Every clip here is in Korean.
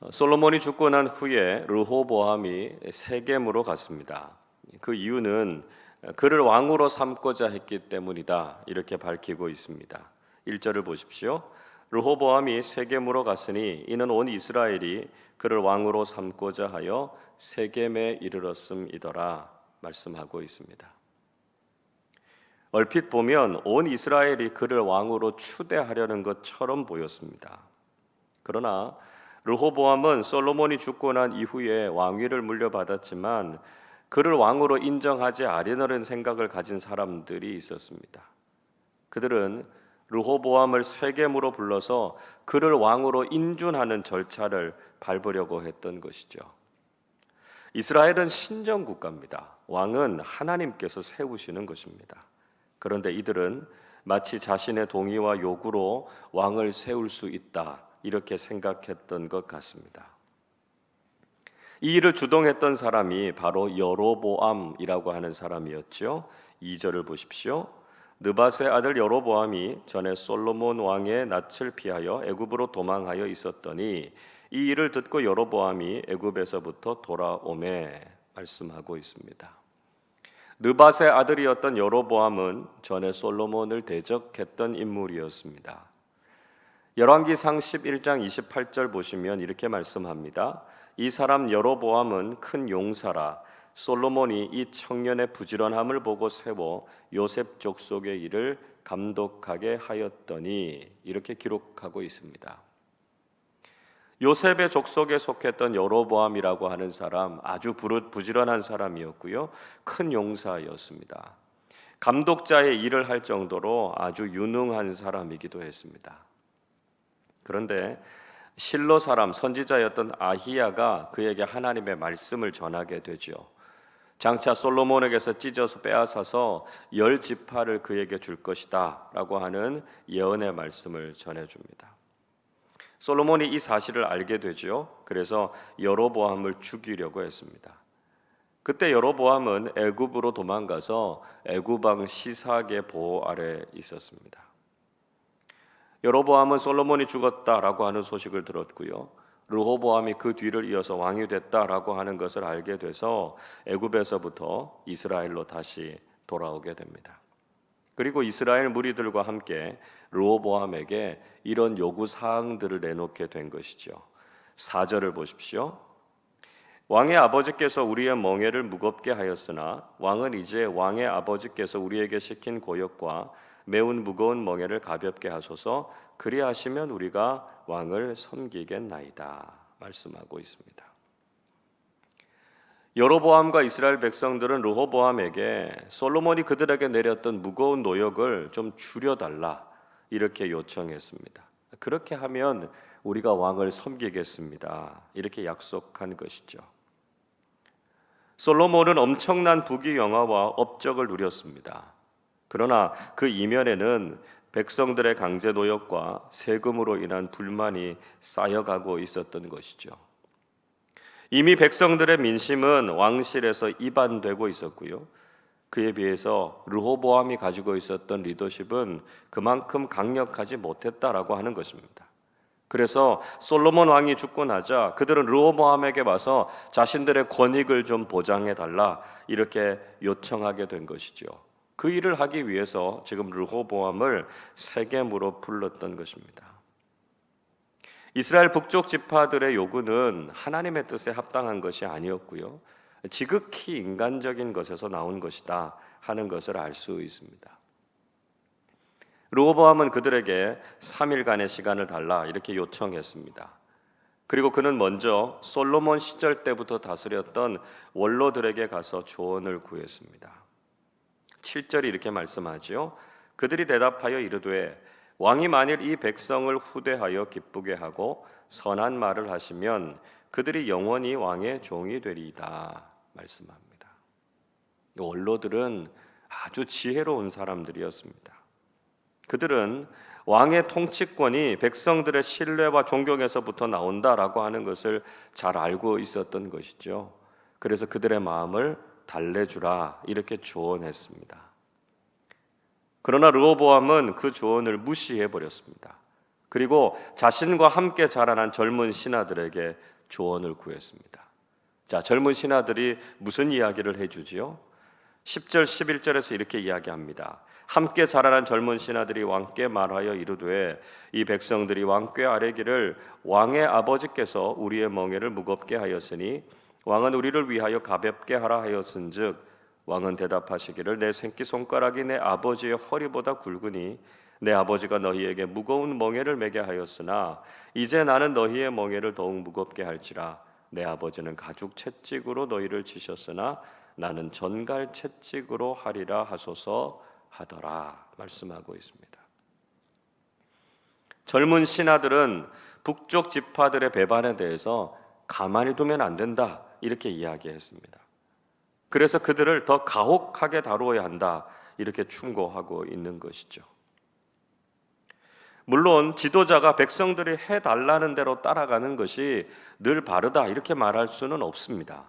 솔로몬이 죽고 난 후에 르호보암이 세겜으로 갔습니다. 그 이유는 그를 왕으로 삼고자 했기 때문이다, 이렇게 밝히고 있습니다. 1절을 보십시오. 르호보암이 세겜으로 갔으니 이는 온 이스라엘이 그를 왕으로 삼고자 하여 세겜에 이르렀음이더라 말씀하고 있습니다. 얼핏 보면 온 이스라엘이 그를 왕으로 추대하려는 것처럼 보였습니다. 그러나 르호보암은 솔로몬이 죽고 난 이후에 왕위를 물려받았지만 그를 왕으로 인정하지 않으려는 생각을 가진 사람들이 있었습니다. 그들은 르호보암을 세겜으로 불러서 그를 왕으로 인준하는 절차를 밟으려고 했던 것이죠. 이스라엘은 신정 국가입니다. 왕은 하나님께서 세우시는 것입니다. 그런데 이들은 마치 자신의 동의와 요구로 왕을 세울 수 있다, 이렇게 생각했던 것 같습니다. 이 일을 주동했던 사람이 바로 여로보암이라고 하는 사람이었죠. 2절을 보십시오. 느밧의 아들 여로보암이 전에 솔로몬 왕의 낯을 피하여 애굽으로 도망하여 있었더니 이 일을 듣고 여로보암이 애굽에서부터 돌아오매 말씀하고 있습니다. 느밧의 아들이었던 여로보암은 전에 솔로몬을 대적했던 인물이었습니다. 열왕기상 11장 28절 보시면 이렇게 말씀합니다. 이 사람 여로보암은 큰 용사라 솔로몬이 이 청년의 부지런함을 보고 세워 요셉 족속의 일을 감독하게 하였더니, 이렇게 기록하고 있습니다. 요셉의 족속에 속했던 여로보암이라고 하는 사람, 아주 부지런한 사람이었고요, 큰 용사였습니다. 감독자의 일을 할 정도로 아주 유능한 사람이기도 했습니다. 그런데 실로 사람 선지자였던 아히야가 그에게 하나님의 말씀을 전하게 되죠. 장차 솔로몬에게서 찢어서 빼앗아서 10지파를 그에게 줄 것이다 라고 하는 예언의 말씀을 전해줍니다. 솔로몬이 이 사실을 알게 되죠. 그래서 여로보암을 죽이려고 했습니다. 그때 여로보암은 애굽으로 도망가서 애굽 왕 시삭의 보호 아래 있었습니다. 여로보암은 솔로몬이 죽었다라고 하는 소식을 들었고요, 르호보암이 그 뒤를 이어서 왕이 됐다라고 하는 것을 알게 돼서 애굽에서부터 이스라엘로 다시 돌아오게 됩니다. 그리고 이스라엘 무리들과 함께 르호보암에게 이런 요구 사항들을 내놓게 된 것이죠. 4절을 보십시오. 왕의 아버지께서 우리의 멍에를 무겁게 하였으나 왕은 이제 왕의 아버지께서 우리에게 시킨 고역과 매운 무거운 멍에를 가볍게 하소서. 그리하시면 우리가 왕을 섬기겠나이다 말씀하고 있습니다. 여로보암과 이스라엘 백성들은 르호보암에게 솔로몬이 그들에게 내렸던 무거운 노역을 좀 줄여달라, 이렇게 요청했습니다. 그렇게 하면 우리가 왕을 섬기겠습니다, 이렇게 약속한 것이죠. 솔로몬은 엄청난 부귀영화와 업적을 누렸습니다. 그러나 그 이면에는 백성들의 강제 노역과 세금으로 인한 불만이 쌓여가고 있었던 것이죠. 이미 백성들의 민심은 왕실에서 이반되고 있었고요, 그에 비해서 르호보암이 가지고 있었던 리더십은 그만큼 강력하지 못했다라고 하는 것입니다. 그래서 솔로몬 왕이 죽고 나자 그들은 르호보암에게 와서 자신들의 권익을 좀 보장해달라, 이렇게 요청하게 된 것이죠. 그 일을 하기 위해서 지금 르호보암을 세겜으로 불렀던 것입니다. 이스라엘 북쪽 지파들의 요구는 하나님의 뜻에 합당한 것이 아니었고요, 지극히 인간적인 것에서 나온 것이다 하는 것을 알 수 있습니다. 르호보암은 그들에게 3일간의 시간을 달라, 이렇게 요청했습니다. 그리고 그는 먼저 솔로몬 시절 때부터 다스렸던 원로들에게 가서 조언을 구했습니다. 7절이 이렇게 말씀하죠. 그들이 대답하여 이르되 왕이 만일 이 백성을 후대하여 기쁘게 하고 선한 말을 하시면 그들이 영원히 왕의 종이 되리이다 말씀합니다. 원로들은 아주 지혜로운 사람들이었습니다. 그들은 왕의 통치권이 백성들의 신뢰와 존경에서부터 나온다라고 하는 것을 잘 알고 있었던 것이죠. 그래서 그들의 마음을 달래주라, 이렇게 조언했습니다. 그러나 르호보암은 그 조언을 무시해 버렸습니다. 그리고 자신과 함께 자라난 젊은 신하들에게 조언을 구했습니다. 자, 젊은 신하들이 무슨 이야기를 해주지요? 10절 11절에서 이렇게 이야기합니다. 함께 자라난 젊은 신하들이 왕께 말하여 이르되 이 백성들이 왕께 아뢰기를 왕의 아버지께서 우리의 멍에를 무겁게 하였으니 왕은 우리를 위하여 가볍게 하라 하였은즉 왕은 대답하시기를 내 새끼손가락이 내 아버지의 허리보다 굵으니 내 아버지가 너희에게 무거운 멍에를 매게 하였으나 이제 나는 너희의 멍에를 더욱 무겁게 할지라 내 아버지는 가죽 채찍으로 너희를 치셨으나 나는 전갈 채찍으로 하리라 하소서 하더라 말씀하고 있습니다. 젊은 신하들은 북쪽 지파들의 배반에 대해서 가만히 두면 안 된다 이렇게 이야기했습니다. 그래서 그들을 더 가혹하게 다루어야 한다 이렇게 충고하고 있는 것이죠. 물론 지도자가 백성들이 해달라는 대로 따라가는 것이 늘 바르다 이렇게 말할 수는 없습니다.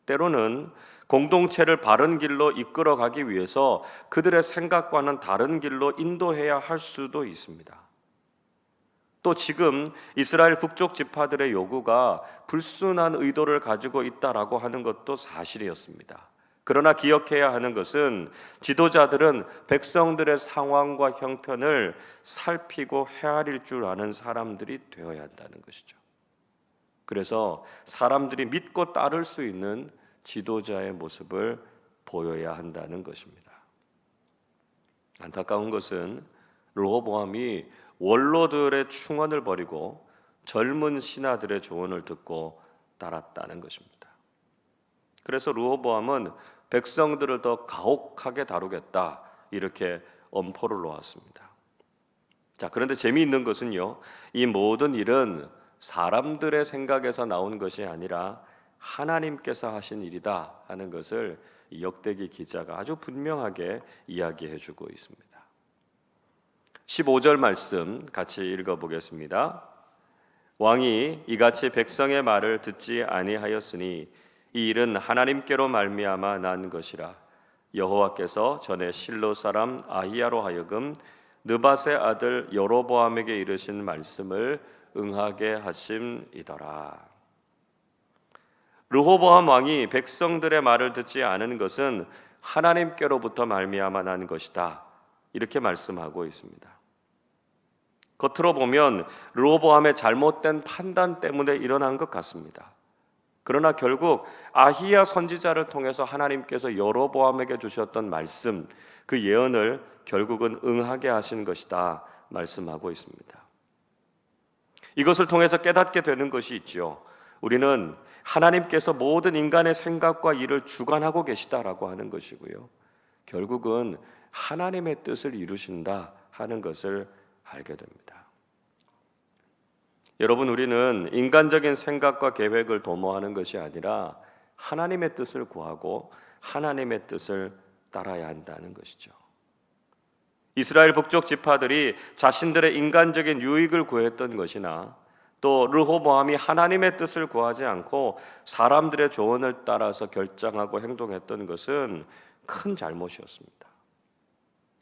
때로는 공동체를 바른 길로 이끌어가기 위해서 그들의 생각과는 다른 길로 인도해야 할 수도 있습니다. 또 지금 이스라엘 북쪽 지파들의 요구가 불순한 의도를 가지고 있다라고 하는 것도 사실이었습니다. 그러나 기억해야 하는 것은 지도자들은 백성들의 상황과 형편을 살피고 헤아릴 줄 아는 사람들이 되어야 한다는 것이죠. 그래서 사람들이 믿고 따를 수 있는 지도자의 모습을 보여야 한다는 것입니다. 안타까운 것은 르호보암이 원로들의 충언을 버리고 젊은 신하들의 조언을 듣고 따랐다는 것입니다. 그래서 르호보암은 백성들을 더 가혹하게 다루겠다 이렇게 엄포를 놓았습니다. 자, 그런데 재미있는 것은요, 이 모든 일은 사람들의 생각에서 나온 것이 아니라 하나님께서 하신 일이다 하는 것을 역대기 기자가 아주 분명하게 이야기해 주고 있습니다. 15절 말씀 같이 읽어보겠습니다. 왕이 이같이 백성의 말을 듣지 아니하였으니 이 일은 하나님께로 말미암아 난 것이라 여호와께서 전에 실로 사람 아히야로 하여금 느밧의 아들 여로보암에게 이르신 말씀을 응하게 하심이더라. 르호보암 왕이 백성들의 말을 듣지 않은 것은 하나님께로부터 말미암아 난 것이다 이렇게 말씀하고 있습니다. 겉으로 보면 르호보암의 잘못된 판단 때문에 일어난 것 같습니다. 그러나 결국 아히야 선지자를 통해서 하나님께서 여로보암에게 주셨던 말씀, 그 예언을 결국은 응하게 하신 것이다 말씀하고 있습니다. 이것을 통해서 깨닫게 되는 것이 있죠. 우리는 하나님께서 모든 인간의 생각과 일을 주관하고 계시다라고 하는 것이고요, 결국은 하나님의 뜻을 이루신다 하는 것을 알게 됩니다. 여러분, 우리는 인간적인 생각과 계획을 도모하는 것이 아니라 하나님의 뜻을 구하고 하나님의 뜻을 따라야 한다는 것이죠. 이스라엘 북쪽 지파들이 자신들의 인간적인 유익을 구했던 것이나 또 르호보암이 하나님의 뜻을 구하지 않고 사람들의 조언을 따라서 결정하고 행동했던 것은 큰 잘못이었습니다.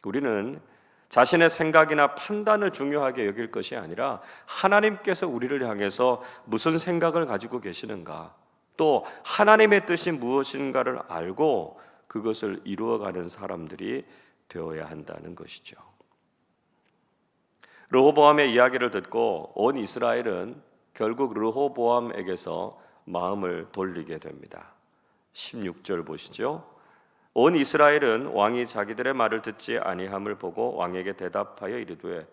우리는 자신의 생각이나 판단을 중요하게 여길 것이 아니라 하나님께서 우리를 향해서 무슨 생각을 가지고 계시는가, 또 하나님의 뜻이 무엇인가를 알고 그것을 이루어가는 사람들이 되어야 한다는 것이죠. 르호보암의 이야기를 듣고 온 이스라엘은 결국 르호보암에게서 마음을 돌리게 됩니다. 16절 보시죠. 온 이스라엘은 왕이 자기들의 말을 듣지 아니함을 보고 왕에게 대답하여 이르되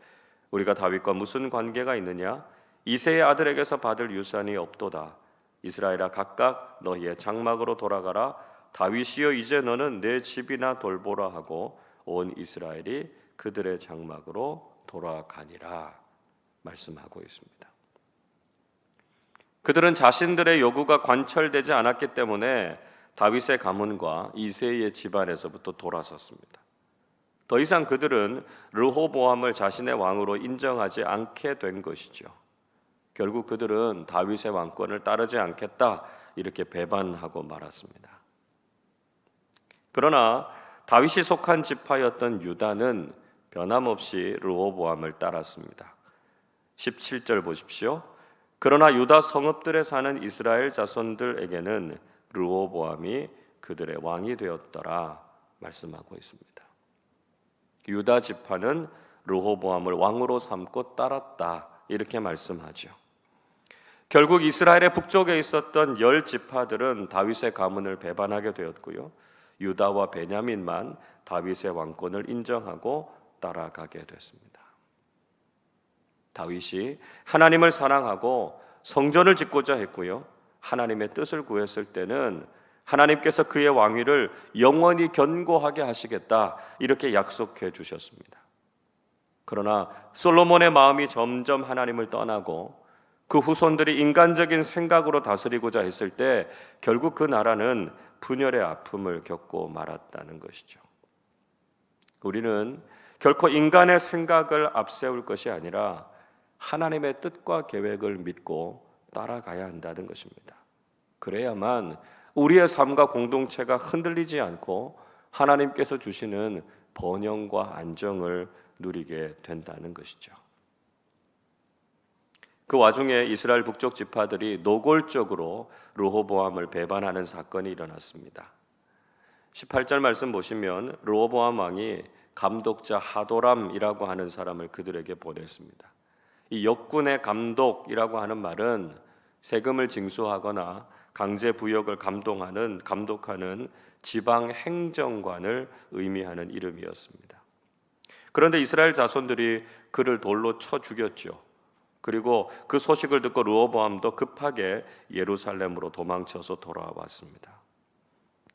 우리가 다윗과 무슨 관계가 있느냐? 이새의 아들에게서 받을 유산이 없도다. 이스라엘아, 각각 너희의 장막으로 돌아가라. 다윗이여, 이제 너는 내 집이나 돌보라 하고 온 이스라엘이 그들의 장막으로 돌아가니라 말씀하고 있습니다. 그들은 자신들의 요구가 관철되지 않았기 때문에 다윗의 가문과 이새의 집안에서부터 돌아섰습니다. 더 이상 그들은 르호보암을 자신의 왕으로 인정하지 않게 된 것이죠. 결국 그들은 다윗의 왕권을 따르지 않겠다 이렇게 배반하고 말았습니다. 그러나 다윗이 속한 지파였던 유다는 변함없이 르호보암을 따랐습니다. 17절 보십시오. 그러나 유다 성읍들에 사는 이스라엘 자손들에게는 르호보암이 그들의 왕이 되었더라 말씀하고 있습니다. 유다 지파는 르호보암을 왕으로 삼고 따랐다 이렇게 말씀하죠. 결국 이스라엘의 북쪽에 있었던 10지파들은 다윗의 가문을 배반하게 되었고요. 유다와 베냐민만 다윗의 왕권을 인정하고 따라가게 됐습니다. 다윗이 하나님을 사랑하고 성전을 짓고자 했고요. 하나님의 뜻을 구했을 때는 하나님께서 그의 왕위를 영원히 견고하게 하시겠다 이렇게 약속해 주셨습니다. 그러나 솔로몬의 마음이 점점 하나님을 떠나고 그 후손들이 인간적인 생각으로 다스리고자 했을 때 결국 그 나라는 분열의 아픔을 겪고 말았다는 것이죠. 우리는 결코 인간의 생각을 앞세울 것이 아니라 하나님의 뜻과 계획을 믿고 따라가야 한다는 것입니다. 그래야만 우리의 삶과 공동체가 흔들리지 않고 하나님께서 주시는 번영과 안정을 누리게 된다는 것이죠. 그 와중에 이스라엘 북쪽 지파들이 노골적으로 르호보암을 배반하는 사건이 일어났습니다. 18절 말씀 보시면 르호보암 왕이 감독자 하도람이라고 하는 사람을 그들에게 보냈습니다. 이 역군의 감독이라고 하는 말은 세금을 징수하거나 강제 부역을 감독하는 지방 행정관을 의미하는 이름이었습니다. 그런데 이스라엘 자손들이 그를 돌로 쳐 죽였죠. 그리고 그 소식을 듣고 르호보암도 급하게 예루살렘으로 도망쳐서 돌아왔습니다.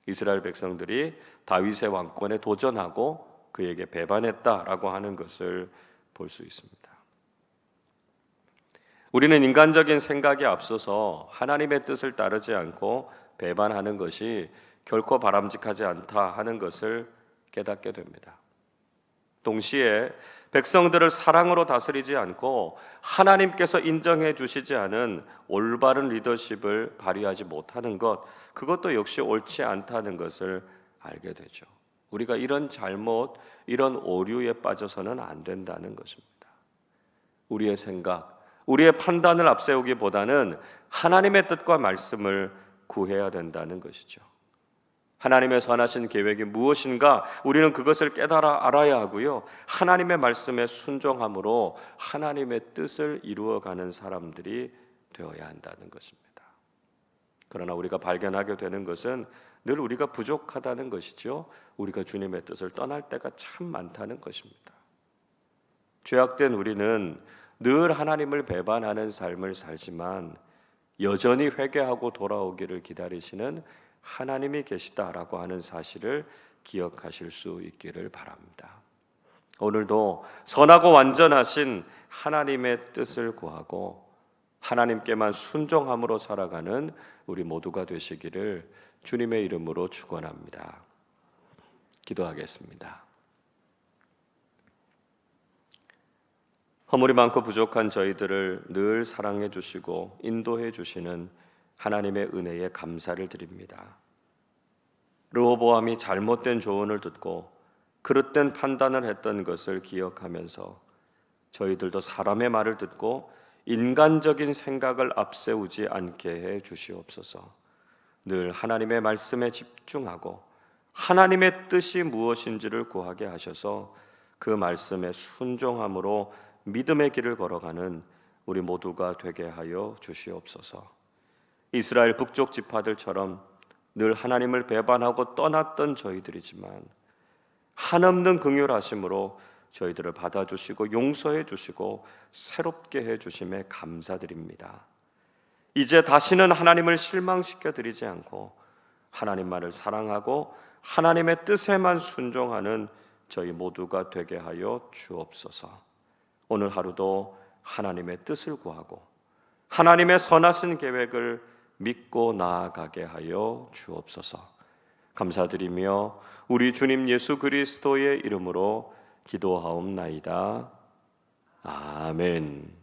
이스라엘 백성들이 다윗의 왕권에 도전하고 그에게 배반했다라고 하는 것을 볼 수 있습니다. 우리는 인간적인 생각에 앞서서 하나님의 뜻을 따르지 않고 배반하는 것이 결코 바람직하지 않다 하는 것을 깨닫게 됩니다. 동시에 백성들을 사랑으로 다스리지 않고 하나님께서 인정해 주시지 않은 올바른 리더십을 발휘하지 못하는 것, 그것도 역시 옳지 않다는 것을 알게 되죠. 우리가 이런 잘못, 이런 오류에 빠져서는 안 된다는 것입니다. 우리의 생각, 우리의 판단을 앞세우기보다는 하나님의 뜻과 말씀을 구해야 된다는 것이죠. 하나님의 선하신 계획이 무엇인가 우리는 그것을 깨달아 알아야 하고요. 하나님의 말씀에 순종함으로 하나님의 뜻을 이루어가는 사람들이 되어야 한다는 것입니다. 그러나 우리가 발견하게 되는 것은 늘 우리가 부족하다는 것이죠. 우리가 주님의 뜻을 떠날 때가 참 많다는 것입니다. 죄악된 우리는 늘 하나님을 배반하는 삶을 살지만 여전히 회개하고 돌아오기를 기다리시는 하나님이 계시다라고 하는 사실을 기억하실 수 있기를 바랍니다. 오늘도 선하고 완전하신 하나님의 뜻을 구하고 하나님께만 순종함으로 살아가는 우리 모두가 되시기를 주님의 이름으로 축원합니다. 기도하겠습니다. 허물이 많고 부족한 저희들을 늘 사랑해 주시고 인도해 주시는 하나님의 은혜에 감사를 드립니다. 르호보암이 잘못된 조언을 듣고 그릇된 판단을 했던 것을 기억하면서 저희들도 사람의 말을 듣고 인간적인 생각을 앞세우지 않게 해 주시옵소서. 늘 하나님의 말씀에 집중하고 하나님의 뜻이 무엇인지를 구하게 하셔서 그 말씀에 순종함으로 믿음의 길을 걸어가는 우리 모두가 되게 하여 주시옵소서. 이스라엘 북쪽 지파들처럼 늘 하나님을 배반하고 떠났던 저희들이지만 한없는 긍휼하심으로 저희들을 받아주시고 용서해 주시고 새롭게 해 주심에 감사드립니다. 이제 다시는 하나님을 실망시켜 드리지 않고 하나님만을 사랑하고 하나님의 뜻에만 순종하는 저희 모두가 되게 하여 주옵소서. 오늘 하루도 하나님의 뜻을 구하고 하나님의 선하신 계획을 믿고 나아가게 하여 주옵소서. 감사드리며 우리 주님 예수 그리스도의 이름으로 기도하옵나이다. 아멘.